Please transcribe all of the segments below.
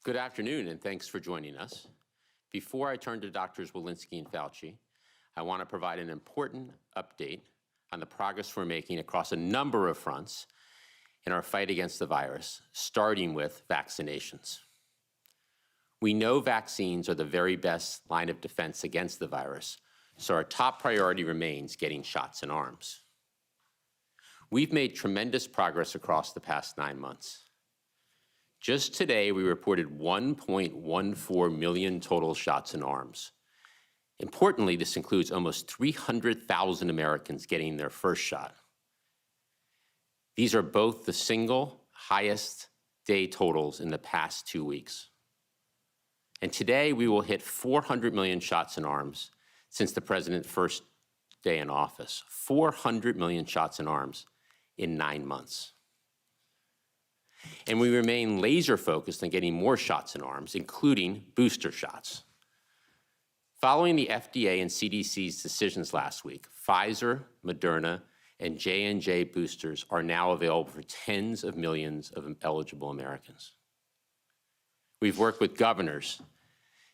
Good afternoon, and thanks for joining us. Before I turn to Drs. Walensky and Fauci, I want to provide an important update on the progress we're making across a number of fronts in our fight against the virus, starting with vaccinations. We know vaccines are the very best line of defense against the virus, so our top priority remains getting shots in arms. We've made tremendous progress across the past 9 months. Just today, we reported 1.14 million total shots in arms. Importantly, this includes almost 300,000 Americans getting their first shot. These are both the single highest day totals in the past 2 weeks. And today, we will hit 400 million shots in arms since the president's first day in office. 400 million shots in arms in 9 months. And we remain laser focused on getting more shots in arms, including booster shots. Following the FDA and CDC's decisions last week, Pfizer, Moderna, and J&J boosters are now available for tens of millions of eligible Americans. We've worked with governors,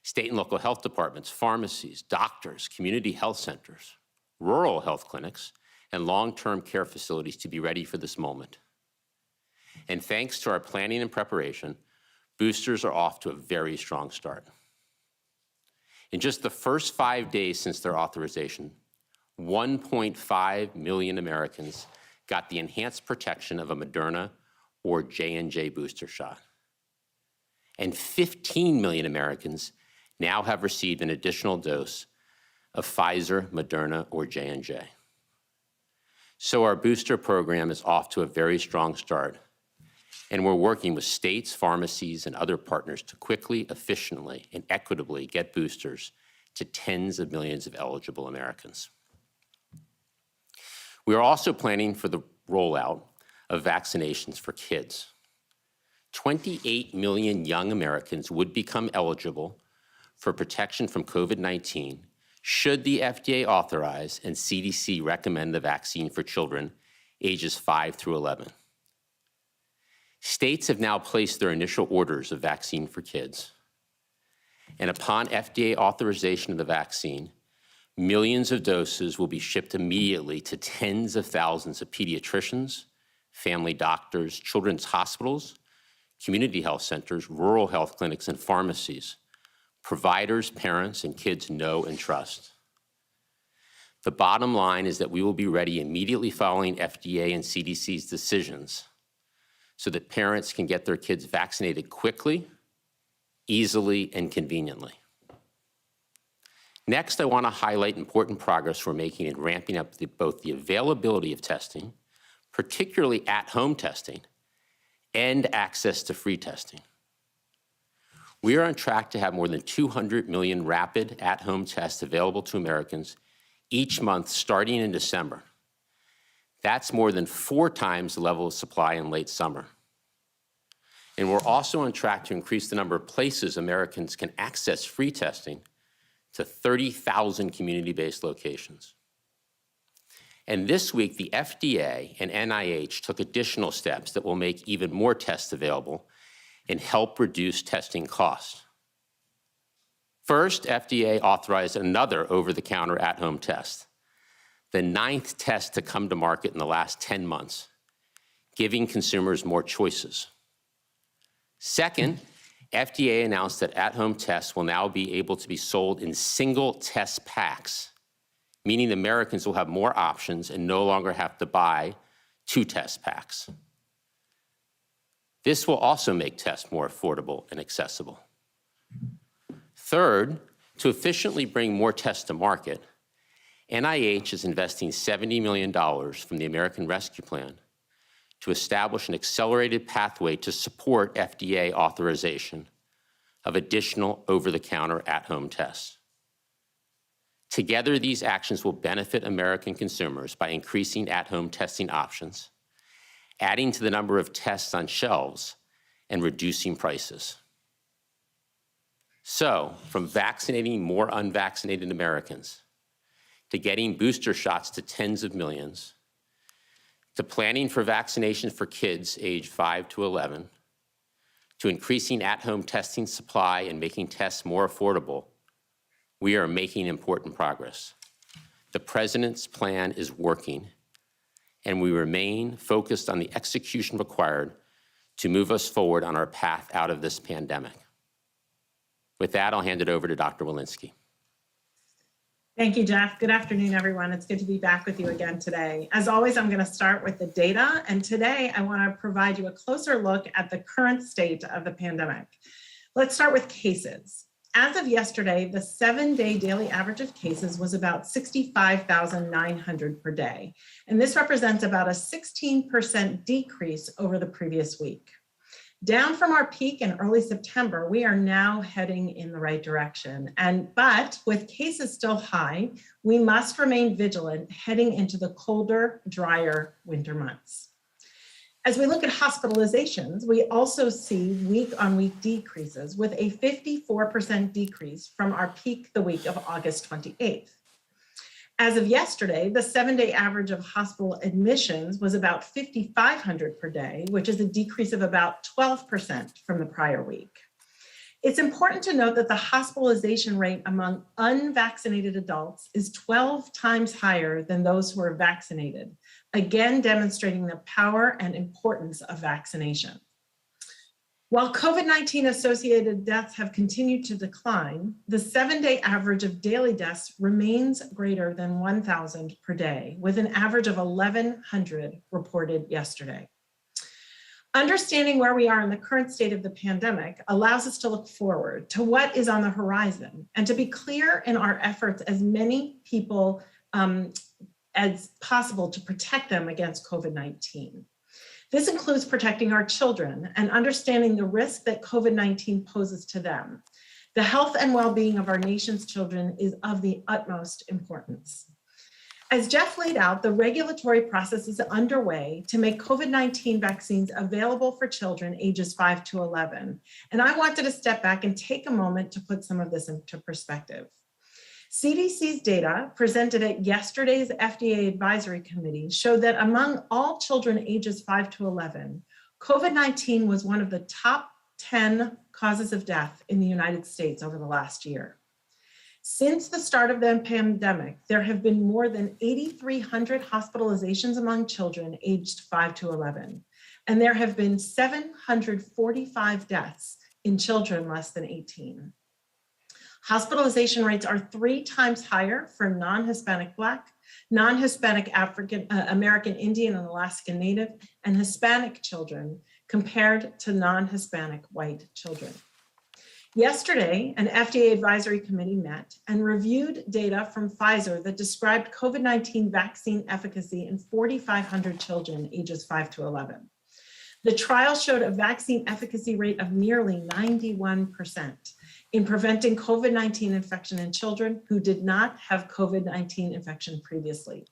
state and local health departments, pharmacies, doctors, community health centers, rural health clinics, and long-term care facilities to be ready for this moment. And thanks to our planning and preparation, boosters are off to a very strong start. In just the first 5 days since their authorization, 1.5 million Americans got the enhanced protection of a Moderna or J&J booster shot. And 15 million Americans now have received an additional dose of Pfizer, Moderna, or J&J. So our booster program is off to a very strong start. And we're working with states, pharmacies, and other partners to quickly, efficiently, and equitably get boosters to tens of millions of eligible Americans. We are also planning for the rollout of vaccinations for kids. 28 million young Americans would become eligible for protection from COVID-19 should the FDA authorize and CDC recommend the vaccine for children ages 5 through 11. States have now placed their initial orders of vaccine for kids. And upon FDA authorization of the vaccine, millions of doses will be shipped immediately to tens of thousands of pediatricians, family doctors, children's hospitals, community health centers, rural health clinics, and pharmacies. Providers, parents, and kids know and trust. The bottom line is that we will be ready immediately following FDA and CDC's decisions so that parents can get their kids vaccinated quickly, easily, and conveniently. Next, I want to highlight important progress we're making in ramping up both the availability of testing, particularly at-home testing, and access to free testing. We are on track to have more than 200 million rapid at-home tests available to Americans each month starting in December. That's more than 4 times the level of supply in late summer. And we're also on track to increase the number of places Americans can access free testing to 30,000 community-based locations. And this week, the FDA and NIH took additional steps that will make even more tests available and help reduce testing costs. First, FDA authorized another over-the-counter at-home test, the 9th test to come to market in the last 10 months, giving consumers more choices. Second, FDA announced that at-home tests will now be able to be sold in single test packs, meaning Americans will have more options and no longer have to buy 2 test packs. This will also make tests more affordable and accessible. Third, to efficiently bring more tests to market, NIH is investing $70 million from the American Rescue Plan to establish an accelerated pathway to support FDA authorization of additional over-the-counter at-home tests. Together, these actions will benefit American consumers by increasing at-home testing options, adding to the number of tests on shelves, and reducing prices. So, from vaccinating more unvaccinated Americans, to getting booster shots to tens of millions, to planning for vaccination for kids aged 5 to 11, to increasing at-home testing supply and making tests more affordable, we are making important progress. The President's plan is working, and we remain focused on the execution required to move us forward on our path out of this pandemic. With that, I'll hand it over to Dr. Walensky. Thank you, Jeff. Good afternoon, everyone. It's good to be back with you again today. As always, I'm going to start with the data, and today I want to provide you a closer look at the current state of the pandemic. Let's start with cases. As of yesterday, the 7-day daily average of cases was about 65,900 per day, and this represents about a 16% decrease over the previous week. Down from our peak in early September, we are now heading in the right direction. But with cases still high, we must remain vigilant heading into the colder, drier winter months. As we look at hospitalizations, we also see week-on-week decreases with a 54% decrease from our peak the week of August 28th. As of yesterday, the 7-day average of hospital admissions was about 5,500 per day, which is a decrease of about 12% from the prior week. It's important to note that the hospitalization rate among unvaccinated adults is 12 times higher than those who are vaccinated, again demonstrating the power and importance of vaccination. While COVID-19 associated deaths have continued to decline, the 7-day average of daily deaths remains greater than 1,000 per day, with an average of 1,100 reported yesterday. Understanding where we are in the current state of the pandemic allows us to look forward to what is on the horizon and to be clear in our efforts as many people as possible to protect them against COVID-19. This includes protecting our children and understanding the risk that COVID-19 poses to them. The health and well-being of our nation's children is of the utmost importance. As Jeff laid out, the regulatory process is underway to make COVID-19 vaccines available for children ages 5 to 11. And I wanted to step back and take a moment to put some of this into perspective. CDC's data presented at yesterday's FDA Advisory Committee showed that among all children ages 5 to 11, COVID-19 was one of the top 10 causes of death in the United States over the last year. Since the start of the pandemic, there have been more than 8,300 hospitalizations among children aged 5 to 11, and there have been 745 deaths in children less than 18. Hospitalization rates are 3 times higher for non-Hispanic Black, non-Hispanic African American Indian and Alaskan Native, and Hispanic children compared to non-Hispanic white children. Yesterday, an FDA advisory committee met and reviewed data from Pfizer that described COVID-19 vaccine efficacy in 4,500 children ages 5 to 11. The trial showed a vaccine efficacy rate of nearly 91% in preventing COVID-19 infection in children who did not have COVID-19 infection previously.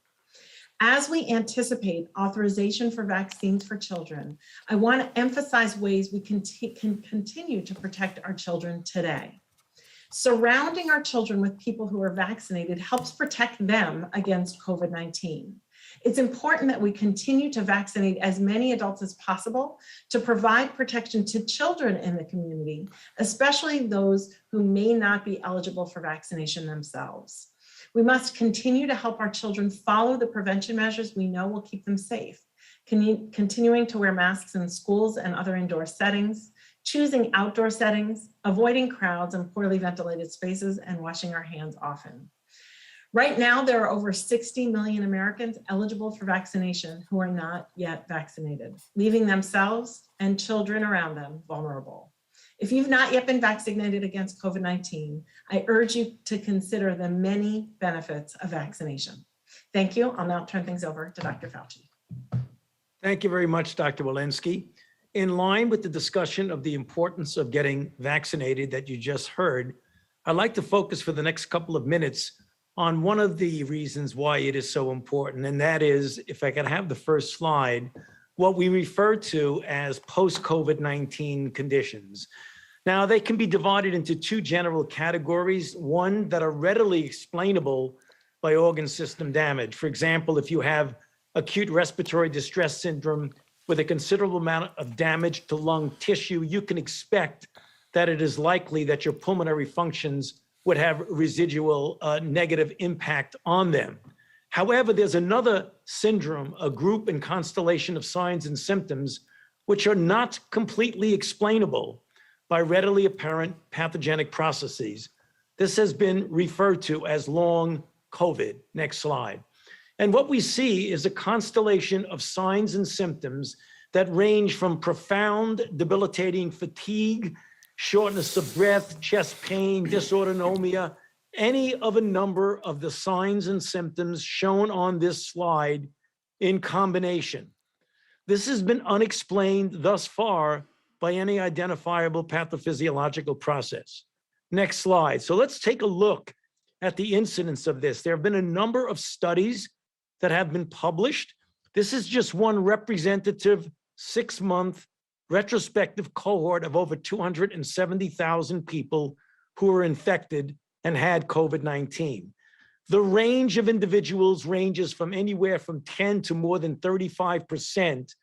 As we anticipate authorization for vaccines for children, I want to emphasize ways we can continue to protect our children today. Surrounding our children with people who are vaccinated helps protect them against COVID-19. It's important that we continue to vaccinate as many adults as possible to provide protection to children in the community, especially those who may not be eligible for vaccination themselves. We must continue to help our children follow the prevention measures we know will keep them safe, continuing to wear masks in schools and other indoor settings, choosing outdoor settings, avoiding crowds and poorly ventilated spaces, and washing our hands often. Right now, there are over 60 million Americans eligible for vaccination who are not yet vaccinated, leaving themselves and children around them vulnerable. If you've not yet been vaccinated against COVID-19, I urge you to consider the many benefits of vaccination. Thank you. I'll now turn things over to Dr. Fauci. Thank you very much, Dr. Walensky. In line with the discussion of the importance of getting vaccinated that you just heard, I'd like to focus for the next couple of minutes on one of the reasons why it is so important, and that is, if I could have the first slide, what we refer to as post-COVID-19 conditions. Now, they can be divided into 2 general categories, one that are readily explainable by organ system damage. For example, if you have acute respiratory distress syndrome, with a considerable amount of damage to lung tissue, you can expect that it is likely that your pulmonary functions would have residual negative impact on them. However, there's another syndrome, a group and constellation of signs and symptoms, which are not completely explainable by readily apparent pathogenic processes. This has been referred to as long COVID. Next slide. And what we see is a constellation of signs and symptoms that range from profound debilitating fatigue, shortness of breath, chest pain, dysautonomia, any of a number of the signs and symptoms shown on this slide in combination. This has been unexplained thus far by any identifiable pathophysiological process. Next slide. So let's take a look at the incidence of this. There have been a number of studies that have been published. This is just one representative 6-month retrospective cohort of over 270,000 people who were infected and had COVID-19. The range of individuals ranges from anywhere from 10 to more than 35%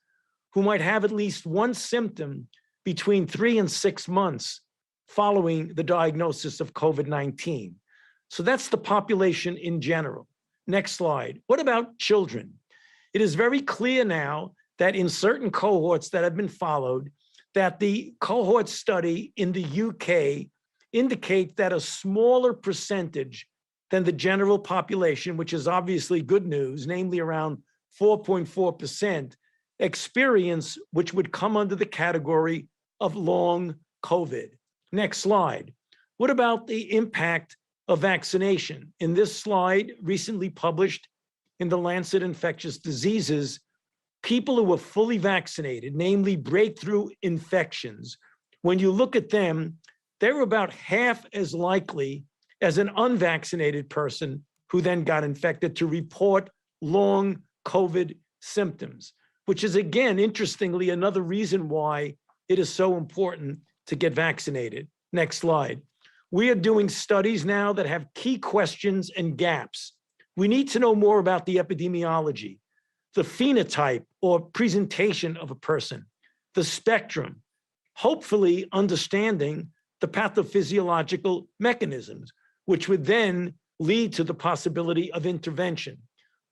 who might have at least one symptom between 3 and 6 months following the diagnosis of COVID-19. So that's the population in general. Next slide. What about children? It is very clear now that in certain cohorts that have been followed, that the cohort study in the UK indicate that a smaller percentage than the general population, which is obviously good news, namely around 4.4%, experience which would come under the category of long COVID. Next slide. What about the impact of vaccination? In this slide, recently published in the Lancet Infectious Diseases, people who were fully vaccinated, namely breakthrough infections, when you look at them, they were about half as likely as an unvaccinated person who then got infected to report long COVID symptoms, which is, again, interestingly, another reason why it is so important to get vaccinated. Next slide. We are doing studies now that have key questions and gaps. We need to know more about the epidemiology, the phenotype or presentation of a person, the spectrum, hopefully understanding the pathophysiological mechanisms, which would then lead to the possibility of intervention.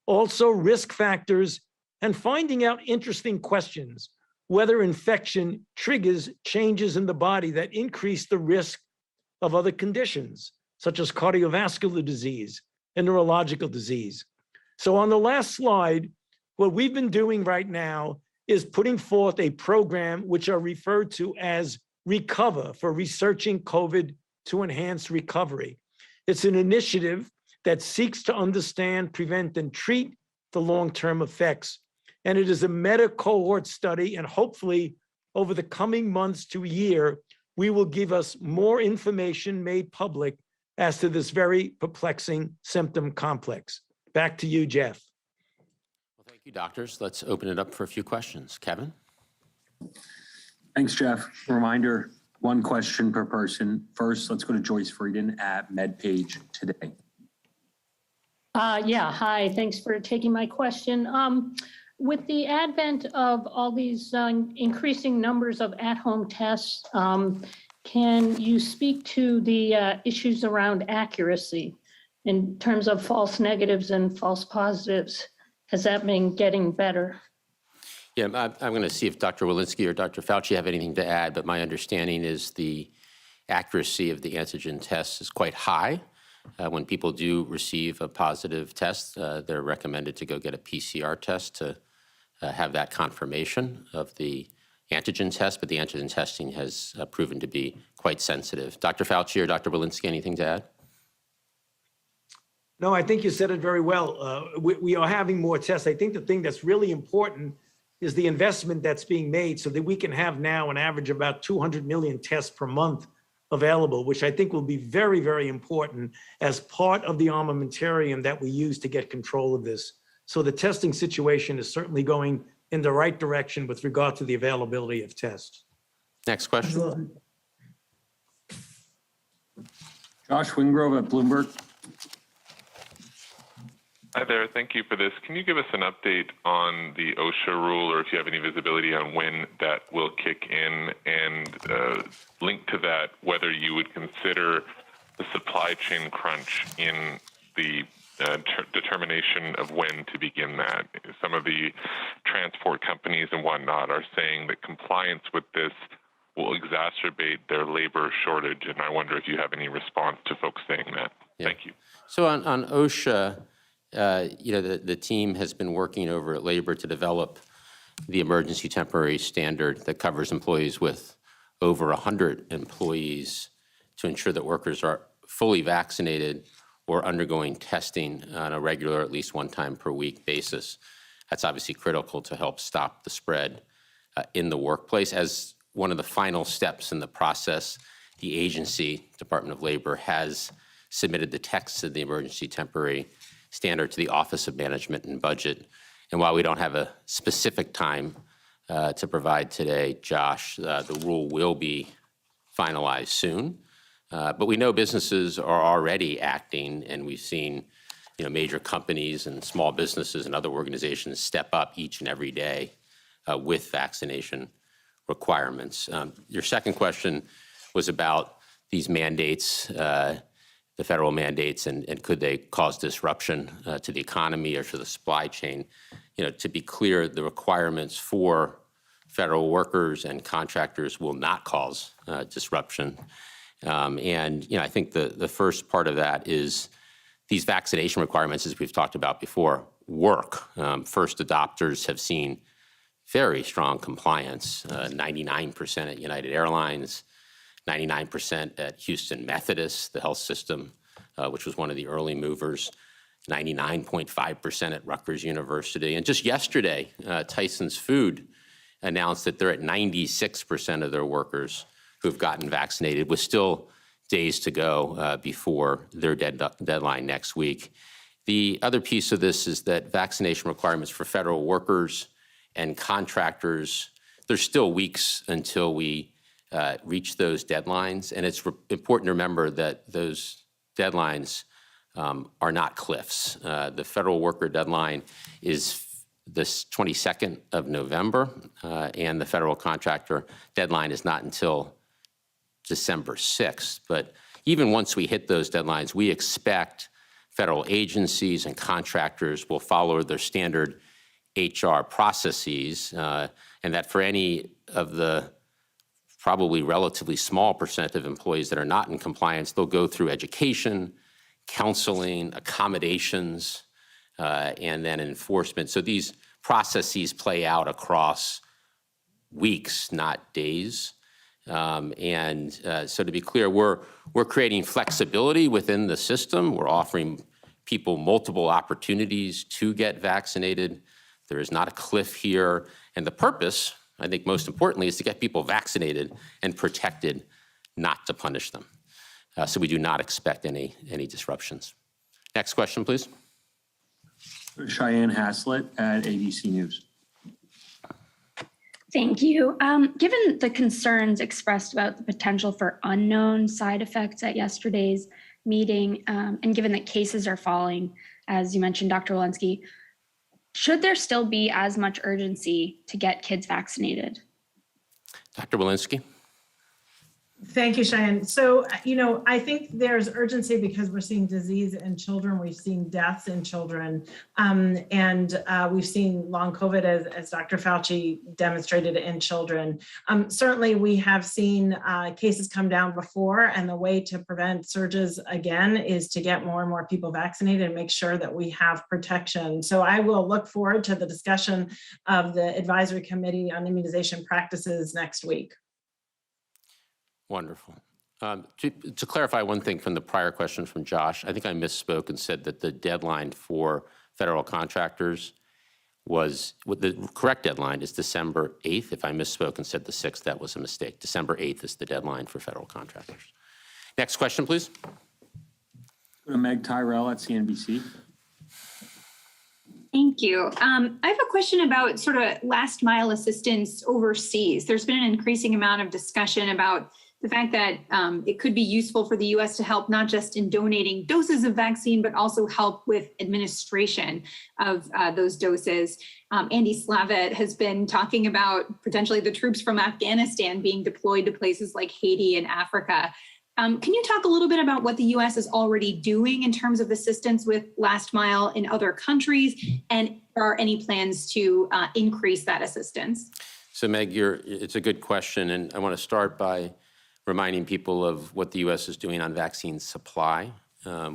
Also, risk factors and finding out interesting questions, whether infection triggers changes in the body that increase the risk of other conditions, such as cardiovascular disease and neurological disease. So on the last slide, what we've been doing right now is putting forth a program which are referred to as Recover, for researching COVID to enhance recovery. It's an initiative that seeks to understand, prevent, and treat the long-term effects. And it is a meta-cohort study, and hopefully over the coming months to a year, we will give us more information made public as to this very perplexing symptom complex. Back to you, Jeff. Well, thank you, doctors. Let's open it up for a few questions. Kevin? Thanks, Jeff. Reminder, one question per person. First, let's go to Joyce Frieden at MedPage Today. Yeah, hi, thanks for taking my question. With the advent of all these increasing numbers of at-home tests, can you speak to the issues around accuracy in terms of false negatives and false positives? Has that been getting better? Yeah, I'm going to see if Dr. Walensky or Dr. Fauci have anything to add, but my understanding is the accuracy of the antigen tests is quite high. When people do receive a positive test, they're recommended to go get a PCR test to have that confirmation of the antigen test, but the antigen testing has proven to be quite sensitive. Dr. Fauci or Dr. Walensky, anything to add? No, I think you said it very well. We are having more tests. I think the thing that's really important is the investment that's being made so that we can have now an average of about 200 million tests per month available, which I think will be very, very important as part of the armamentarium that we use to get control of this. So the testing situation is certainly going in the right direction with regard to the availability of tests. Next question. Absolutely. Josh Wingrove at Bloomberg. Hi there. Thank you for this. Can you give us an update on the OSHA rule, or if you have any visibility on when that will kick in, and link to that whether you would consider the supply chain crunch in the determination of when to begin that? Some of the transport companies and whatnot are saying that compliance with this will exacerbate their labor shortage, and I wonder if you have any response to folks saying that. Yeah. Thank you. So on OSHA, the team has been working over at Labor to develop the emergency temporary standard that covers employees with over 100 employees to ensure that workers are fully vaccinated or undergoing testing on a regular, at least one time per week basis. That's obviously critical to help stop the spread in the workplace. As one of the final steps in the process, the agency, Department of Labor, has submitted the text of the emergency temporary standard to the Office of Management and Budget. And while we don't have a specific time to provide today, Josh, the rule will be finalized soon. But we know businesses are already acting, and we've seen major companies and small businesses and other organizations step up each and every day with vaccination requirements. Your second question was about these mandates, the federal mandates, and could they cause disruption to the economy or to the supply chain? To be clear, the requirements for federal workers and contractors will not cause disruption. I think the first part of that is these vaccination requirements, as we've talked about before, work. First adopters have seen very strong compliance, 99% at United Airlines, 99% at Houston Methodist, the health system, which was one of the early movers, 99.5% at Rutgers University. And just yesterday, Tyson's Food announced that they're at 96% of their workers who've gotten vaccinated, with still days to go before their deadline next week. The other piece of this is that vaccination requirements for federal workers and contractors, there's still weeks until we reach those deadlines. And it's important to remember that those deadlines are not cliffs. The federal worker deadline is this 22nd of November, and the federal contractor deadline is not until December 6th. But even once we hit those deadlines, we expect federal agencies and contractors will follow their standard HR processes, and that for any of the probably relatively small percent of employees that are not in compliance, they'll go through education, counseling, accommodations, and then enforcement. So these processes play out across weeks, not days. So to be clear, we're creating flexibility within the system. We're offering people multiple opportunities to get vaccinated. There is not a cliff here. And the purpose, I think most importantly, is to get people vaccinated and protected, not to punish them. So we do not expect any disruptions. Next question, please. Cheyenne Haslett at ABC News. Thank you. Given the concerns expressed about the potential for unknown side effects at yesterday's meeting, and given that cases are falling, as you mentioned, Dr. Walensky, should there still be as much urgency to get kids vaccinated? Dr. Walensky. Thank you, Cheyenne. So, I think there's urgency because we're seeing disease in children. We've seen deaths in children. And we've seen long COVID, as Dr. Fauci demonstrated, in children. Certainly, we have seen cases come down before, and the way to prevent surges again is to get more and more people vaccinated and make sure that we have protection. So I will look forward to the discussion of the Advisory Committee on Immunization Practices next week. Wonderful. To clarify one thing from the prior question from Josh, I think I misspoke and said that the deadline for federal contractors was, the correct deadline is December 8th. If I misspoke and said the 6th, that was a mistake. December 8th is the deadline for federal contractors. Next question, please. Go to Meg Tyrell at CNBC. Thank you. I have a question about sort of last mile assistance overseas. There's been an increasing amount of discussion about the fact that it could be useful for the U.S. to help not just in donating doses of vaccine, but also help with administration of those doses. Andy Slavitt has been talking about potentially the troops from Afghanistan being deployed to places like Haiti and Africa. Can you talk a little bit about what the U.S. is already doing in terms of assistance with last mile in other countries, and are any plans to increase that assistance? So Meg, it's a good question, and I want to start by reminding people of what the U.S. is doing on vaccine supply.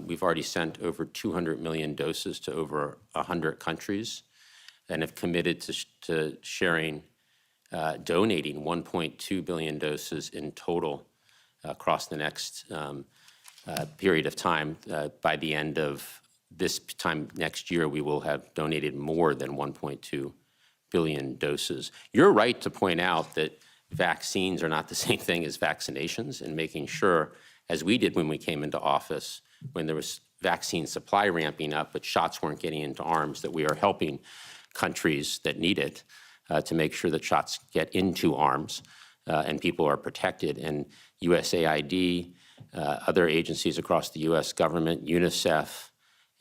We've already sent over 200 million doses to over 100 countries and have committed to sharing, donating 1.2 billion doses in total across the next period of time. By the end of this time next year, we will have donated more than 1.2 billion doses. You're right to point out that vaccines are not the same thing as vaccinations, and making sure, as we did when we came into office, when there was vaccine supply ramping up, but shots weren't getting into arms, that we are helping countries that need it to make sure that shots get into arms and people are protected. And USAID, other agencies across the U.S. government, UNICEF,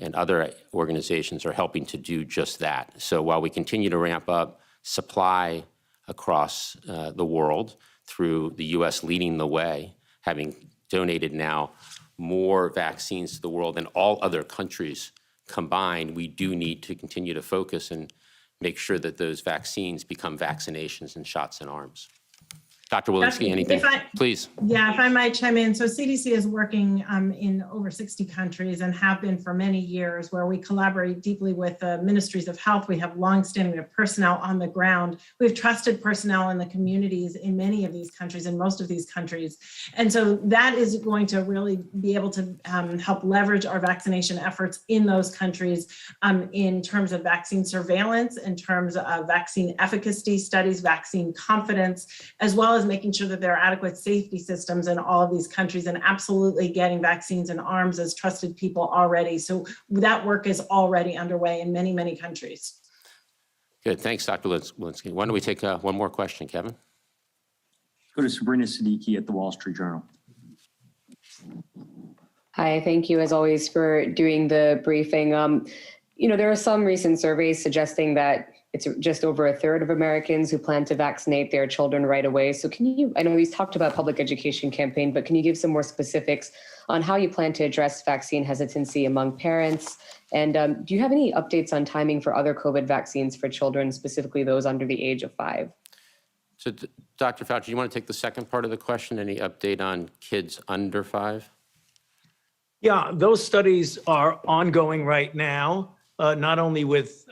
and other organizations are helping to do just that. So while we continue to ramp up supply across the world through the U.S. leading the way, having donated now more vaccines to the world than all other countries combined, we do need to continue to focus and make sure that those vaccines become vaccinations and shots in arms. Dr. Walensky, anything? Please. Yeah, if I might chime in. So CDC is working in over 60 countries and have been for many years, where we collaborate deeply with the ministries of health. We have longstanding personnel on the ground. We have trusted personnel in the communities in many of these countries, in most of these countries. And so that is going to really be able to help leverage our vaccination efforts in those countries in terms of vaccine surveillance, in terms of vaccine efficacy studies, vaccine confidence, as well as making sure that there are adequate safety systems in all of these countries, and absolutely getting vaccines in arms as trusted people already. So that work is already underway in many, many countries. Good. Thanks, Dr. Walensky. Why don't we take one more question, Kevin? Go to Sabrina Siddiqui at the Wall Street Journal. Hi, thank you as always for doing the briefing. There are some recent surveys suggesting that it's just over a third of Americans who plan to vaccinate their children right away. So I know we've talked about public education campaign, but can you give some more specifics on how you plan to address vaccine hesitancy among parents? And do you have any updates on timing for other COVID vaccines for children, specifically those under the age of 5? So Dr. Fauci, you want to take the second part of the question? Any update on kids under 5? Yeah, those studies are ongoing right now, not only with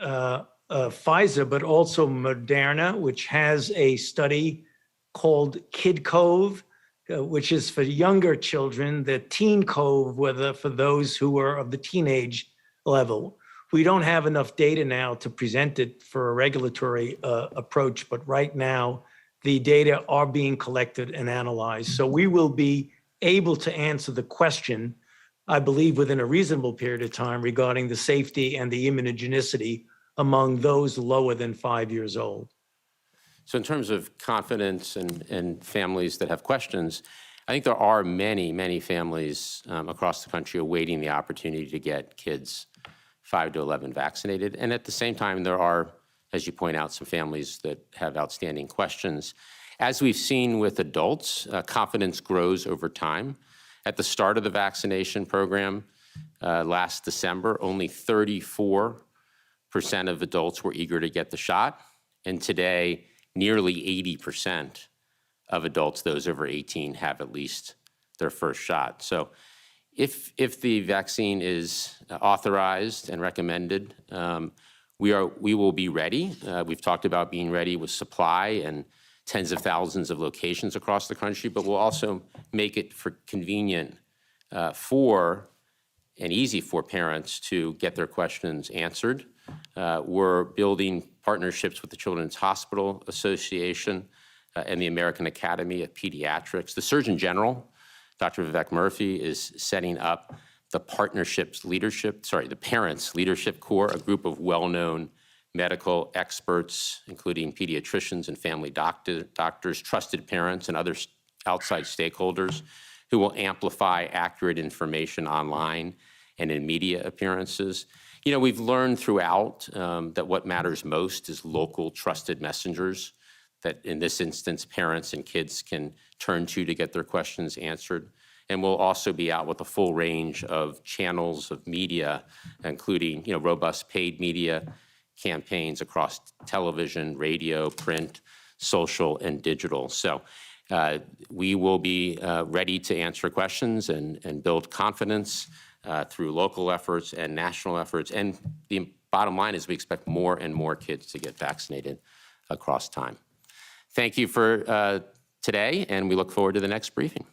Pfizer, but also Moderna, which has a study called Kid Cove, which is for younger children, the Teen Cove, for those who are of the teenage level. We don't have enough data now to present it for a regulatory approach, but right now the data are being collected and analyzed. So we will be able to answer the question, I believe, within a reasonable period of time regarding the safety and the immunogenicity among those lower than 5 years old. So in terms of confidence and families that have questions, I think there are many, many families across the country awaiting the opportunity to get kids 5 to 11 vaccinated. And at the same time, there are, as you point out, some families that have outstanding questions. As we've seen with adults, confidence grows over time. At the start of the vaccination program last December, only 34% of adults were eager to get the shot. And today, nearly 80% of adults, those over 18, have at least their first shot. So if the vaccine is authorized and recommended, we will be ready. We've talked about being ready with supply and tens of thousands of locations across the country, but we'll also make it convenient and easy for parents to get their questions answered. We're building partnerships with the Children's Hospital Association and the American Academy of Pediatrics. The Surgeon General, Dr. Vivek Murthy, is setting up the Parents Leadership Corps, a group of well-known medical experts, including pediatricians and family doctors, trusted parents, and other outside stakeholders who will amplify accurate information online and in media appearances. You know, we've learned throughout that what matters most is local trusted messengers that in this instance, parents and kids can turn to get their questions answered. And we'll also be out with a full range of channels of media, including, you know, robust paid media campaigns across television, radio, print, social, and digital. So we will be ready to answer questions and build confidence through local efforts and national efforts. And the bottom line is we expect more and more kids to get vaccinated across time. Thank you for today, and we look forward to the next briefing.